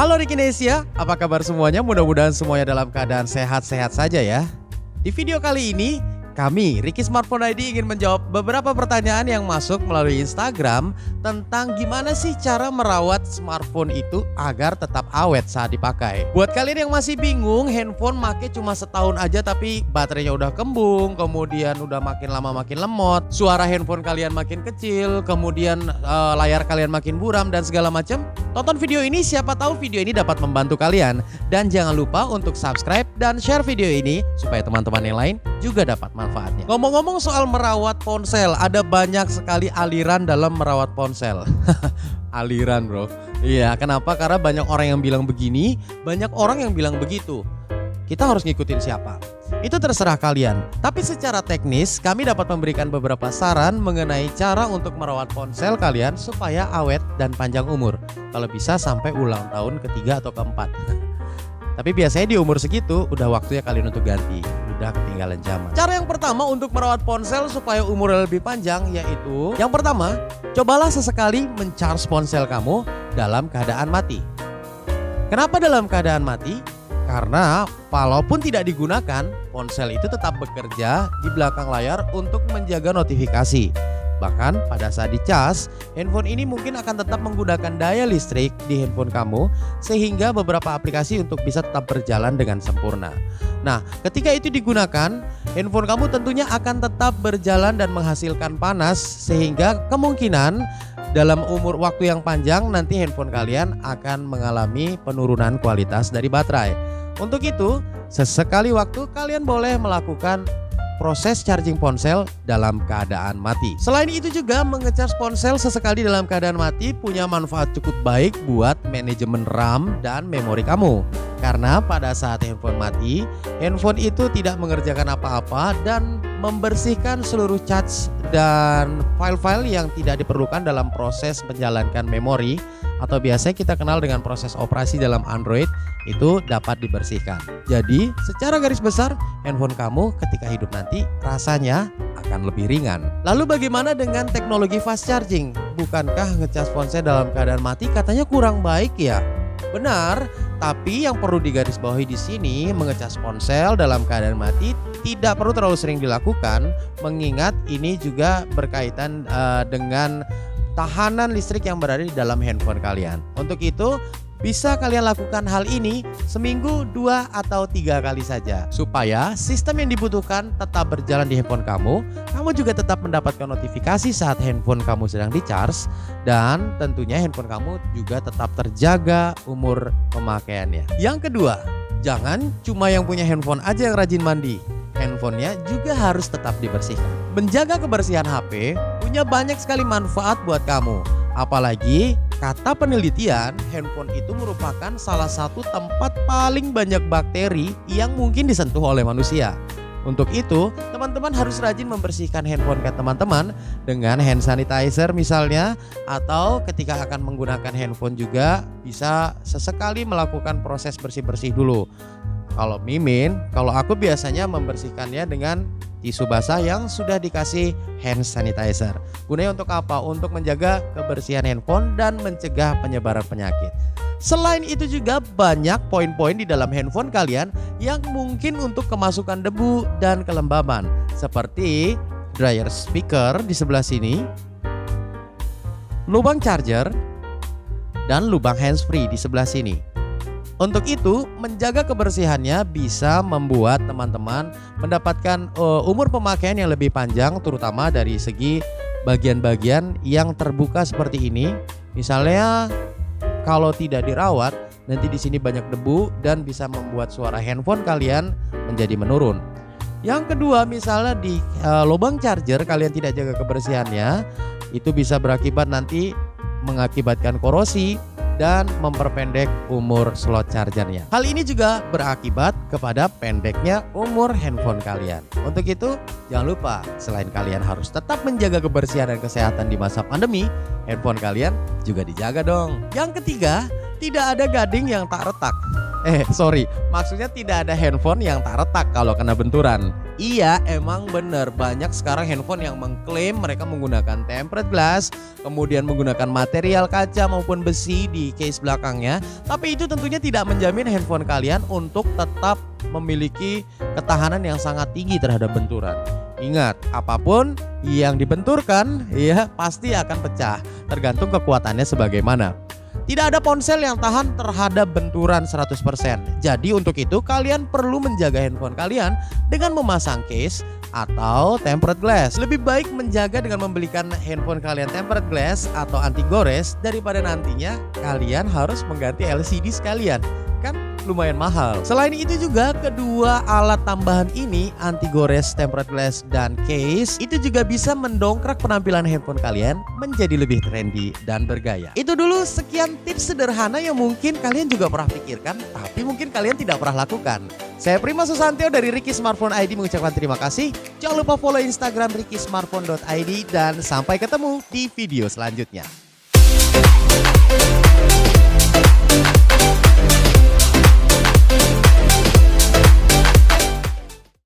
Halo Rikinesia, apa kabar semuanya? Mudah-mudahan semuanya dalam keadaan sehat-sehat saja ya. Di video kali ini, kami, Riki Smartphone ID, ingin menjawab beberapa pertanyaan yang masuk melalui Instagram tentang gimana sih cara merawat smartphone itu agar tetap awet saat dipakai. Buat kalian yang masih bingung, handphone make cuma setahun aja tapi baterainya udah kembung, kemudian udah makin lama makin lemot, suara handphone kalian makin kecil, kemudian layar kalian makin buram dan segala macam. Tonton video ini, siapa tahu video ini dapat membantu kalian. Dan jangan lupa untuk subscribe dan share video ini supaya teman-teman yang lain juga dapat manfaatnya. Ngomong-ngomong soal merawat ponsel, ada banyak sekali aliran dalam merawat ponsel. Aliran bro. Iya, kenapa? Karena banyak orang yang bilang begini, banyak orang yang bilang begitu. Kita harus ngikutin siapa? Itu terserah kalian. Tapi secara teknis, kami dapat memberikan beberapa saran mengenai cara untuk merawat ponsel kalian supaya awet dan panjang umur. Kalau bisa sampai ulang tahun ketiga atau keempat. Tapi biasanya di umur segitu udah waktunya kalian untuk ganti, udah ketinggalan zaman. Cara yang pertama untuk merawat ponsel supaya umurnya lebih panjang yaitu, yang pertama, cobalah sesekali mencharge ponsel kamu dalam keadaan mati. Kenapa dalam keadaan mati? Karena walaupun tidak digunakan, ponsel itu tetap bekerja di belakang layar untuk menjaga notifikasi. Bahkan pada saat dicas, handphone ini mungkin akan tetap menggunakan daya listrik di handphone kamu sehingga beberapa aplikasi untuk bisa tetap berjalan dengan sempurna. Nah, ketika itu digunakan, handphone kamu tentunya akan tetap berjalan dan menghasilkan panas sehingga kemungkinan dalam umur waktu yang panjang nanti handphone kalian akan mengalami penurunan kualitas dari baterai. Untuk itu, sesekali waktu kalian boleh melakukan proses charging ponsel dalam keadaan mati. Selain itu juga mengecas ponsel sesekali dalam keadaan mati punya manfaat cukup baik buat manajemen RAM dan memori kamu. Karena pada saat handphone mati, handphone itu tidak mengerjakan apa-apa dan membersihkan seluruh cache dan file-file yang tidak diperlukan dalam proses menjalankan memori atau biasa kita kenal dengan proses operasi dalam Android itu dapat dibersihkan. Jadi secara garis besar handphone kamu ketika hidup nanti rasanya akan lebih ringan. Lalu bagaimana dengan teknologi fast charging? Bukankah ngecas ponsel dalam keadaan mati katanya kurang baik ya? Benar, tapi yang perlu digarisbawahi di sini mengecas ponsel dalam keadaan mati tidak perlu terlalu sering dilakukan, mengingat ini juga berkaitan dengan tahanan listrik yang berada di dalam handphone kalian. Untuk itu bisa kalian lakukan hal ini seminggu 2 atau 3 kali saja supaya sistem yang dibutuhkan tetap berjalan di handphone kamu. Kamu juga tetap mendapatkan notifikasi saat handphone kamu sedang di-charge dan tentunya handphone kamu juga tetap terjaga umur pemakaiannya. Yang kedua, jangan cuma yang punya handphone aja yang rajin mandi. Handphonenya juga harus tetap dibersihkan. Menjaga kebersihan HP punya banyak sekali manfaat buat kamu. Apalagi kata penelitian, handphone itu merupakan salah satu tempat paling banyak bakteri yang mungkin disentuh oleh manusia. Untuk itu, teman-teman harus rajin membersihkan handphone ke teman-teman dengan hand sanitizer misalnya, atau ketika akan menggunakan handphone juga bisa sesekali melakukan proses bersih-bersih dulu. Kalau Mimin, kalau aku biasanya membersihkannya dengan tisu basah yang sudah dikasih hand sanitizer. Gunanya untuk apa? Untuk menjaga kebersihan handphone dan mencegah penyebaran penyakit. Selain itu juga banyak poin-poin di dalam handphone kalian yang mungkin untuk kemasukan debu dan kelembaban. Seperti dryer speaker di sebelah sini, lubang charger, dan lubang handsfree di sebelah sini. Untuk itu, menjaga kebersihannya bisa membuat teman-teman mendapatkan umur pemakaian yang lebih panjang, terutama dari segi bagian-bagian yang terbuka seperti ini. Misalnya, kalau tidak dirawat, nanti di sini banyak debu dan bisa membuat suara handphone kalian menjadi menurun. Yang kedua, misalnya di lubang charger kalian tidak jaga kebersihannya, itu bisa berakibat nanti mengakibatkan korosi dan memperpendek umur slot chargernya. Hal ini juga berakibat kepada pendeknya umur handphone kalian. Untuk itu, jangan lupa selain kalian harus tetap menjaga kebersihan dan kesehatan di masa pandemi, handphone kalian juga dijaga dong. Yang ketiga, tidak ada gading yang tak retak. Sorry, maksudnya tidak ada handphone yang tak retak kalau kena benturan. Iya, emang bener, banyak sekarang handphone yang mengklaim mereka menggunakan tempered glass, kemudian menggunakan material kaca maupun besi di case belakangnya. Tapi itu tentunya tidak menjamin handphone kalian untuk tetap memiliki ketahanan yang sangat tinggi terhadap benturan. Ingat, apapun yang dibenturkan ya pasti akan pecah, tergantung kekuatannya sebagaimana. Tidak ada ponsel yang tahan terhadap benturan 100%. Jadi untuk itu kalian perlu menjaga handphone kalian dengan memasang case atau tempered glass. Lebih baik menjaga dengan membelikan handphone kalian tempered glass atau anti gores daripada nantinya kalian harus mengganti LCD sekalian. Kan lumayan mahal. Selain itu juga kedua alat tambahan ini, anti gores, tempered glass, dan case, itu juga bisa mendongkrak penampilan handphone kalian menjadi lebih trendy dan bergaya. Itu dulu sekian tips sederhana yang mungkin kalian juga pernah pikirkan, tapi mungkin kalian tidak pernah lakukan. Saya Prima Susantyo dari Ricky Smartphone ID mengucapkan terima kasih. Jangan lupa follow Instagram rickysmartphone.id dan sampai ketemu di video selanjutnya.